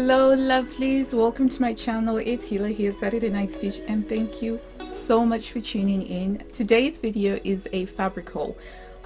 Hello lovelies, welcome to my channel. It's Healer here, Saturday Night Stitch, and thank you so much for tuning in. Today's video is a fabric haul.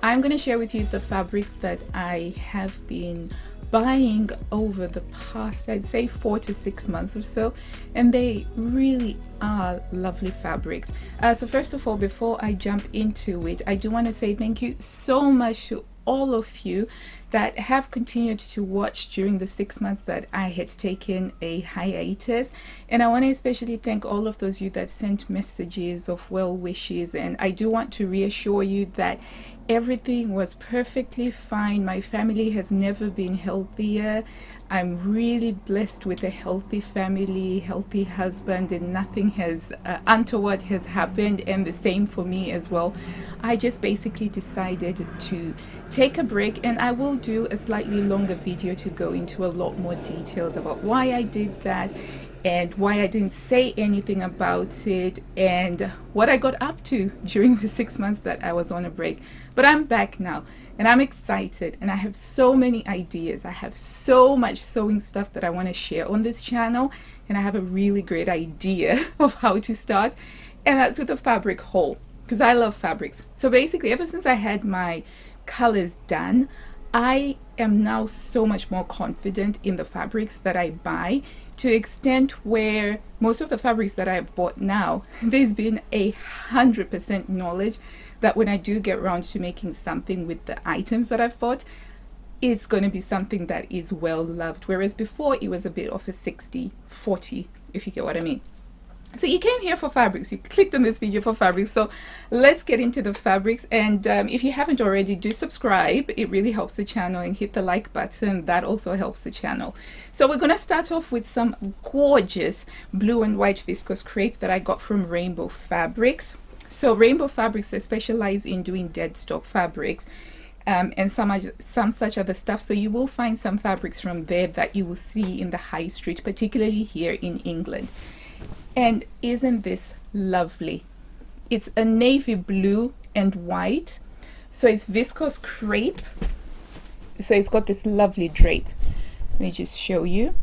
I'm going to share with you the fabrics that I have been buying over the past, I'd say 4 to 6 months or so, and they really are lovely fabrics. So first of all, before I jump into it, I do want to say thank you so much to all of you that have continued to watch during the 6 months that I had taken a hiatus, and I want to especially thank all of those of you that sent messages of well wishes. And I do want to reassure you that everything was perfectly fine. My family has never been healthier. I'm really blessed with a healthy family, healthy husband, and nothing has untoward has happened, and the same for me as well. I just basically decided to take a break, and I will do a slightly longer video to go into a lot more details about why I did that and why I didn't say anything about it and what I got up to during the 6 months that I was on a break. But I'm back now, and I'm excited, and I have so many ideas. I have so much sewing stuff that I want to share on this channel, and I have a really great idea of how to start, and that's with a fabric haul, because I love fabrics. So basically, ever since I had my colors done, I am now so much more confident in the fabrics that I buy, to the extent where most of the fabrics that I've bought now, there's been 100% knowledge that when I do get around to making something with the items that I've bought, it's going to be something that is well loved, whereas before it was a bit of a 60-40, if you get what I mean. So you came here for fabrics, you clicked on this video for fabrics, so let's get into the fabrics. And if you haven't already, do subscribe. It really helps the channel, and hit the like button. That also helps the channel. So we're going to start off with some gorgeous blue and white viscose crepe that I got from Rainbow Fabrics. So Rainbow Fabrics, they specialize in doing dead stock fabrics and some such other stuff. So you will find some fabrics from there that you will see in the high street, particularly here in England. And isn't this lovely? It's a navy blue and white. So it's viscose crepe. So it's got this lovely drape. Let me just show you.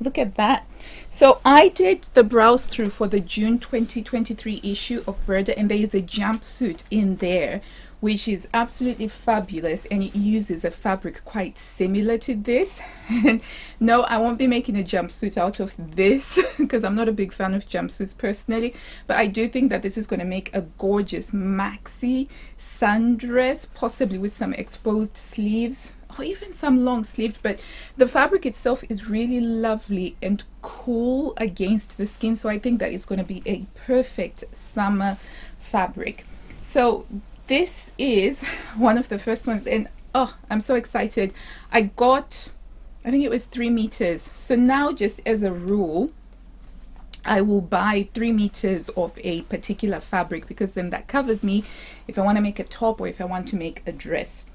Look at that. So I did the browse through for the June 2023 issue of Burda, and there is a jumpsuit in there which is absolutely fabulous, and it uses a fabric quite similar to this. And no, I won't be making a jumpsuit out of this because I'm not a big fan of jumpsuits personally, but I do think that this is going to make a gorgeous maxi sundress, possibly with some exposed sleeves or even some long sleeved. But the fabric itself is really lovely and cool against the skin, so I think that it's going to be a perfect summer fabric. So this is one of the first ones, and oh, I'm so excited. I got, I think it was 3 meters. So now, just as a rule, I will buy 3 meters of a particular fabric, because then that covers me if I want to make a top or if I want to make a dress.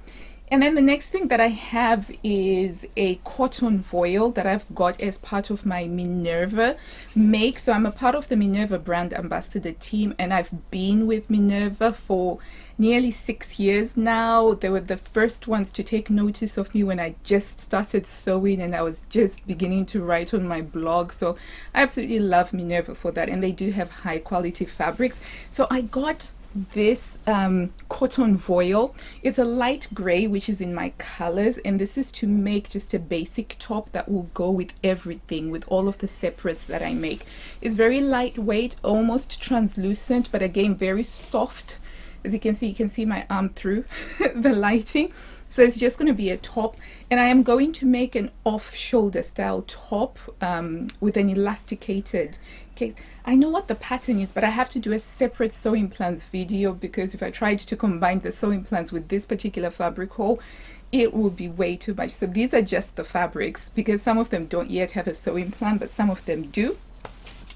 And then the next thing that I have is a cotton voile that I've got as part of my Minerva make. So I'm a part of the Minerva brand ambassador team, and I've been with Minerva for nearly 6 years now. They were the first ones to take notice of me when I just started sewing and I was just beginning to write on my blog. So I absolutely love Minerva for that, and they do have high quality fabrics. So I got this cotton voile. It's a light gray, which is in my colors, and this is to make just a basic top that will go with everything, with all of the separates that I make. It's very lightweight, almost translucent, but again very soft. As you can see my arm through the lighting. So it's just going to be a top, and I am going to make an off-shoulder style top with an elasticated case. I know what the pattern is, but I have to do a separate sewing plans video, because if I tried to combine the sewing plans with this particular fabric haul, it would be way too much. So these are just the fabrics, because some of them don't yet have a sewing plan, but some of them do.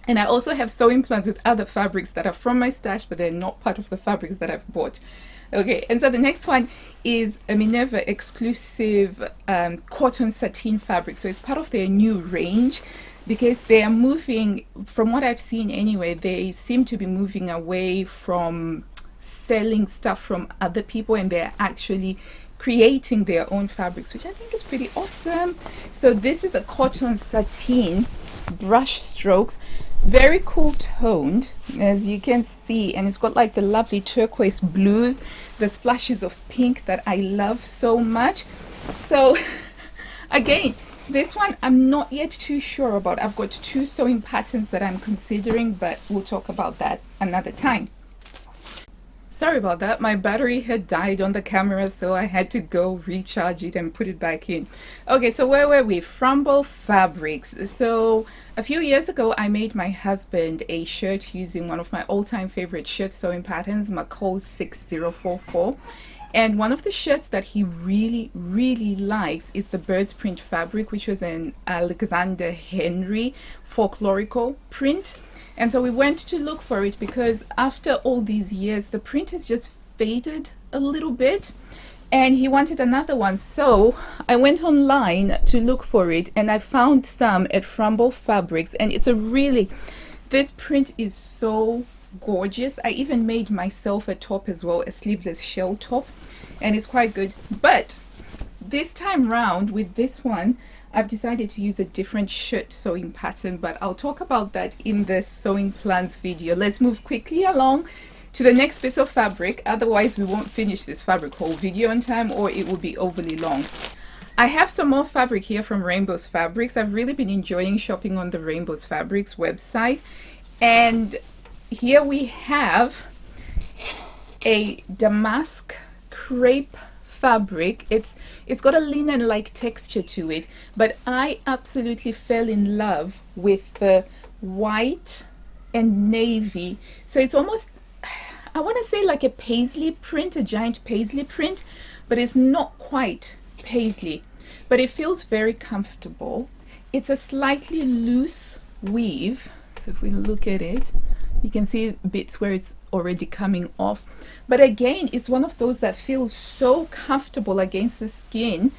And I also have sewing plans with other fabrics that are from my stash, but they're not part of the fabrics that I've bought. Okay, and so the next one is a Minerva exclusive cotton sateen fabric. So it's part of their new range, because they are moving, from what I've seen anyway, they seem to be moving away from selling stuff from other people, and they're actually creating their own fabrics, which I think is pretty awesome. So this is a cotton sateen brush strokes, very cool toned, as you can see, and it's got like the lovely turquoise blues, the splashes of pink that I love so much. So again, this one I'm not yet too sure about. I've got two sewing patterns that I'm considering, but we'll talk about that another time. Sorry about that, my battery had died on the camera, so I had to go recharge it and put it back in. Okay, so where were we? Frumble Fabrics. So a few years ago I made my husband a shirt using one of my all-time favorite shirt sewing patterns, McCall 6044. And one of the shirts that he really likes is the bird's print fabric, which was an Alexander Henry folklorical print. And so we went to look for it because after all these years, the print has just faded a little bit and he wanted another one. So I went online to look for it and I found some at Frumble Fabrics, and it's a really, this print is so gorgeous. I even made myself a top as well, a sleeveless shell top, and it's quite good. But this time round with this one, I've decided to use a different shirt sewing pattern, but I'll talk about that in the sewing plans video. Let's move quickly along to the next bits of fabric, otherwise we won't finish this fabric haul video on time or it will be overly long. I have some more fabric here from Rainbows Fabrics. I've really been enjoying shopping on the Rainbows Fabrics website, and here we have a damask crepe fabric. It's got a linen like texture to it, but I absolutely fell in love with the white and navy. So it's almost, I want to say like a paisley print, a giant paisley print, but it's not quite paisley, but it feels very comfortable. It's a slightly loose weave, so if we look at it, you can see bits where it's already coming off, but again, it's one of those that feels so comfortable against the skin.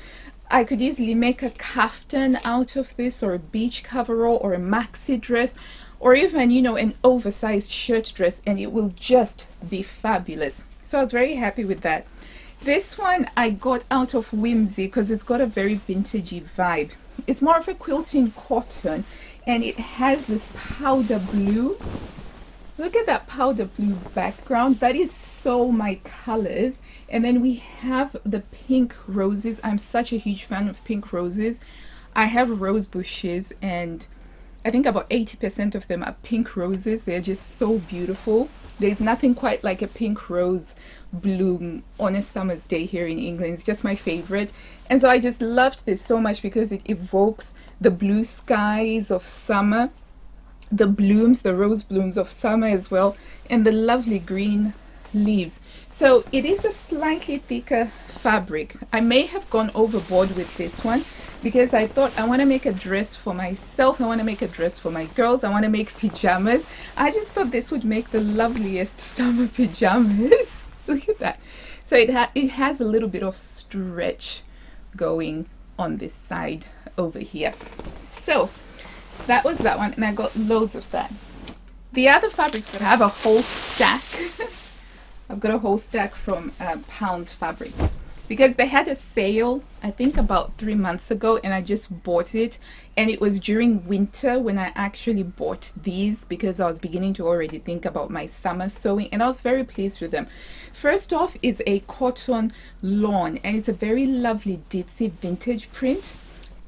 I could easily make a kaftan out of this, or a beach coverall, or a maxi dress, or even, you know, an oversized shirt dress, and it will just be fabulous. So I was very happy with that. This one I got out of Whimsy because it's got a very vintagey vibe. It's more of a quilting cotton, and it has this powder blue. Look at that powder blue background. That is so my colors. And then we have the pink roses. I'm such a huge fan of pink roses. I have rose bushes, and I think about 80% of them are pink roses. They're just so beautiful. There's nothing quite like a pink rose bloom on a summer's day here in England. It's just my favorite. And so I just loved this so much because it evokes the blue skies of summer, the blooms, the rose blooms of summer as well, and the lovely green leaves. So it is a slightly thicker fabric. I may have gone overboard with this one because I thought I want to make a dress for myself, I want to make a dress for my girls, I want to make pajamas. I just thought this would make the loveliest summer pajamas. Look at that. So it has a little bit of stretch going on this side over here. So that was that one, and I got loads of that. The other fabrics that I have a whole stack I've got a whole stack from Pounds Fabrics because they had a sale I think about 3 months ago, and I just bought it, and it was during winter when I actually bought these because I was beginning to already think about my summer sewing, and I was very pleased with them. First off is a cotton lawn, and it's a very lovely ditzy vintage print,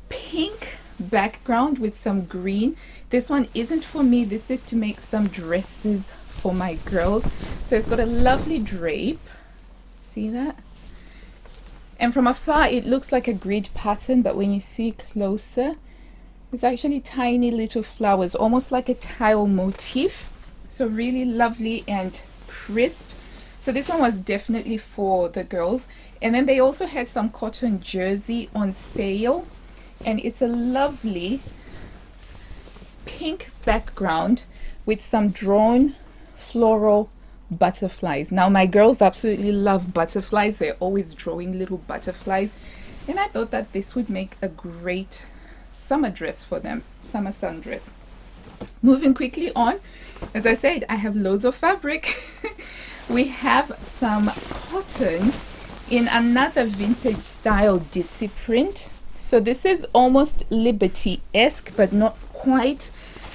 pink background with some green. This one isn't for me, this is to make some dresses for my girls. So it's got a lovely drape, see that? And from afar it looks like a grid pattern, but when you see closer, it's actually tiny little flowers, almost like a tile motif. So really lovely and crisp. So this one was definitely for the girls. And then they also had some cotton jersey on sale, and it's a lovely pink background with some drawn floral butterflies. Now my girls absolutely love butterflies. They're always drawing little butterflies, and I thought that this would make a great summer dress for them, summer sundress. Moving quickly on, as I said, I have loads of fabric. We have some cotton in another vintage style ditzy print. So this is almost Liberty-esque, but not quite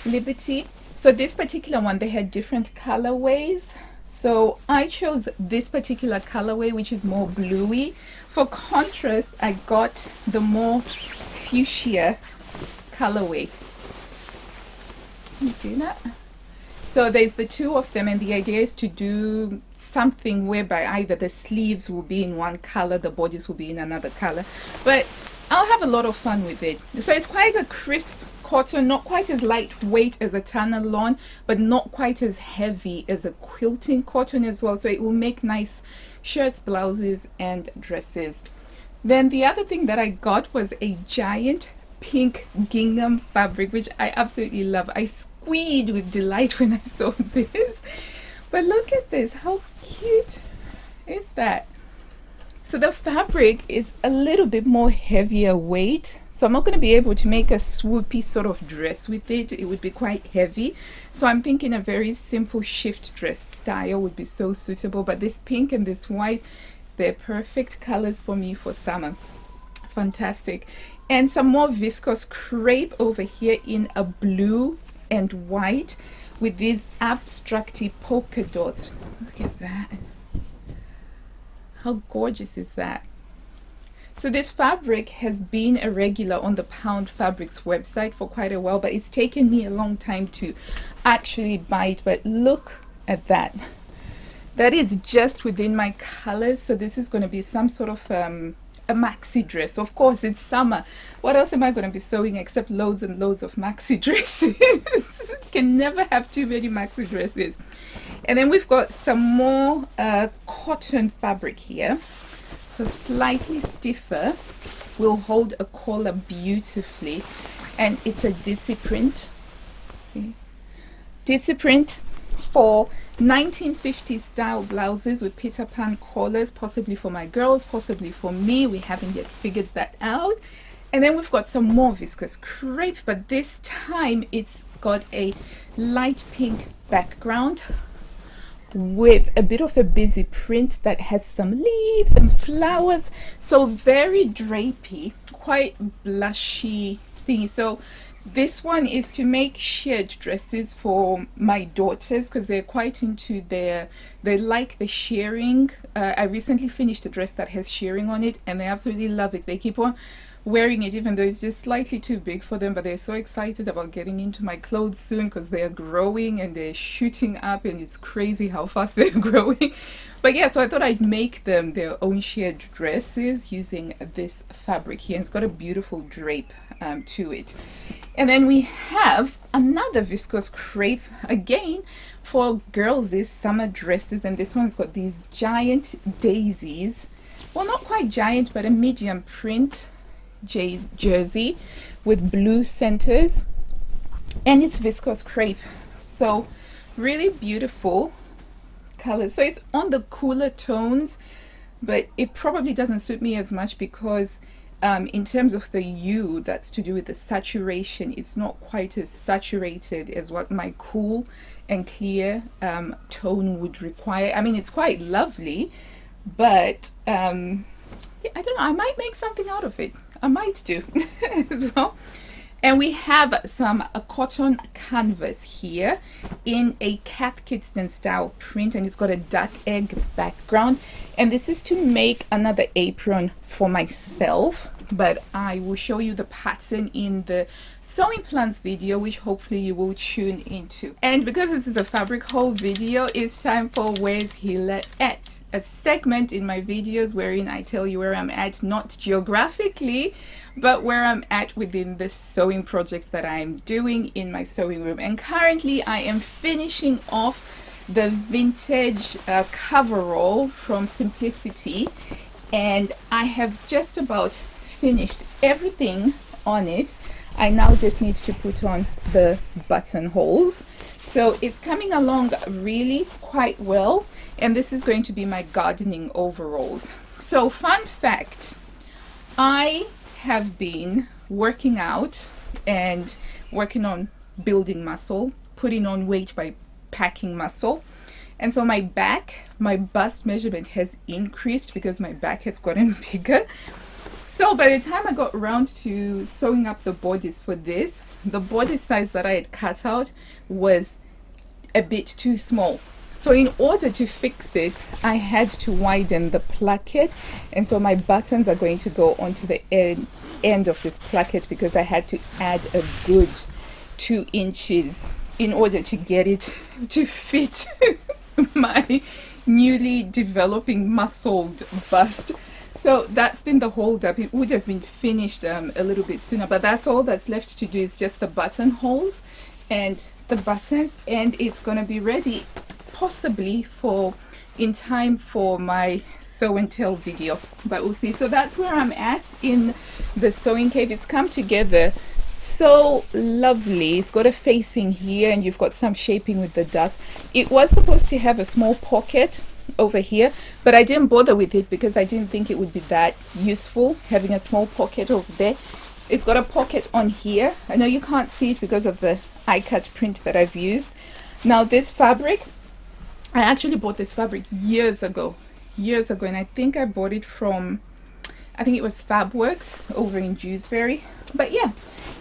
Liberty. So this particular one, they had different colorways. So I chose this particular colorway, which is more bluey. For contrast, I got the more fuchsia colorway. You see that? So there's the two of them, and the idea is to do something whereby either the sleeves will be in one color, the bodice will be in another color. But I'll have a lot of fun with it. So it's quite a crisp cotton, not quite as lightweight as a Tanalon, but not quite as heavy as a quilting cotton as well. So it will make nice shirts, blouses, and dresses. Then the other thing that I got was a giant pink gingham fabric, which I absolutely love. I squealed with delight when I saw this. But look at this, how cute is that? So the fabric is a little bit more heavier weight, so I'm not going to be able to make a swoopy sort of dress with it. It would be quite heavy. So I'm thinking a very simple shift dress style would be so suitable. But this pink and this white, they're perfect colors for me for summer. Fantastic. And some more viscose crepe over here in a blue and white with these abstracty polka dots. Look at that. How gorgeous is that? So this fabric has been a regular on the Pound Fabrics website for quite a while, but it's taken me a long time to actually buy it. But look at that. That is just within my colors. So this is going to be some sort of a maxi dress. Of course, it's summer. What else am I going to be sewing except loads and loads of maxi dresses? Can never have too many maxi dresses. And then we've got some more cotton fabric here. So slightly stiffer, will hold a collar beautifully, and it's a ditzy print. See? Ditzy print for 1950s style blouses with Peter Pan collars, possibly for my girls, possibly for me. We haven't yet figured that out. And then we've got some more viscose crepe, but this time it's got a light pink background with a bit of a busy print that has some leaves and flowers. So very drapey, quite blushy thingy. So this one is to make sheared dresses for my daughters because they're quite into they like the shearing. I recently finished a dress that has shearing on it and they absolutely love it. They keep on wearing it even though it's just slightly too big for them, but they're so excited about getting into my clothes soon because they're growing and they're shooting up and it's crazy how fast they're growing. But yeah, so I thought I'd make them their own sheared dresses using this fabric here. It's got a beautiful drape to it. And then we have another viscose crepe again for girls' summer dresses, and this one's got these giant daisies. Well, not quite giant, but a medium print jersey with blue centers, and it's viscose crepe. So really beautiful colors. So it's on the cooler tones, but it probably doesn't suit me as much because in terms of the hue, that's to do with the saturation. It's not quite as saturated as what my cool and clear tone would require. I mean, it's quite lovely, but I don't know, I might make something out of it. I might do as well. And we have some cotton canvas here in a Cat Kidston style print, and it's got a duck egg background. And this is to make another apron for myself, but I will show you the pattern in the sewing plans video, which hopefully you will tune into. And because this is a fabric haul video, it's time for Where's Hila At, a segment in my videos wherein I tell you where I'm at, not geographically, but where I'm at within the sewing projects that I'm doing in my sewing room. And currently I am finishing off the vintage coverall from Simplicity, and I have just about finished everything on it. I now just need to put on the buttonholes. So it's coming along really quite well, and this is going to be my gardening overalls. So fun fact, I have been working out and working on building muscle, putting on weight by packing muscle. And so my bust measurement has increased because my back has gotten bigger. So by the time I got around to sewing up the bodice for this, the bodice size that I had cut out was a bit too small. So in order to fix it, I had to widen the placket, and so my buttons are going to go onto the end of this placket because I had to add a good 2 inches in order to get it to fit my newly developing muscled bust. So that's been the hold up. It would have been finished a little bit sooner, but that's all that's left to do is just the buttonholes and the buttons, and it's gonna be ready possibly for in time for my sew and tell video, but we'll see. So that's where I'm at in the sewing cave. It's come together so lovely. It's got a facing here and you've got some shaping with the dust. It was supposed to have a small pocket over here, but I didn't bother with it because I didn't think it would be that useful having a small pocket over there. It's got a pocket on here. I know you can't see it because of the cut print that I've used. Now this fabric, I actually bought this fabric years ago, and I think I bought it from, I think it was Fabworks over in Dewsbury. But yeah,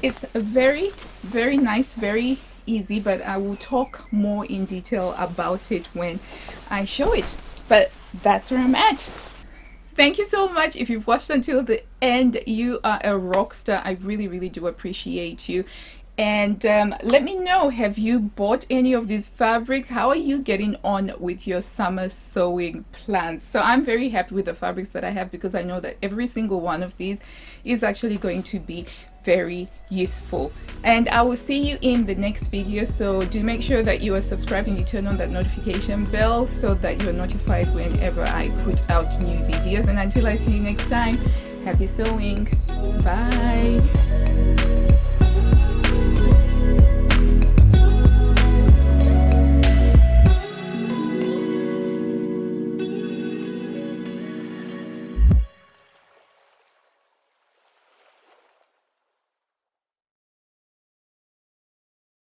it's very, very nice, very easy, but I will talk more in detail about it when I show it. But that's where I'm at. Thank you so much. If you've watched until the end, you are a rock star. I really, really do appreciate you. And let me know, have you bought any of these fabrics? How are you getting on with your summer sewing plans? So I'm very happy with the fabrics that I have because I know that every single one of these is actually going to be very useful. And I will see you in the next video, so do make sure that you are subscribed and you turn on that notification bell so that you're notified whenever I put out new videos. And until I see you next time, happy sewing. Bye.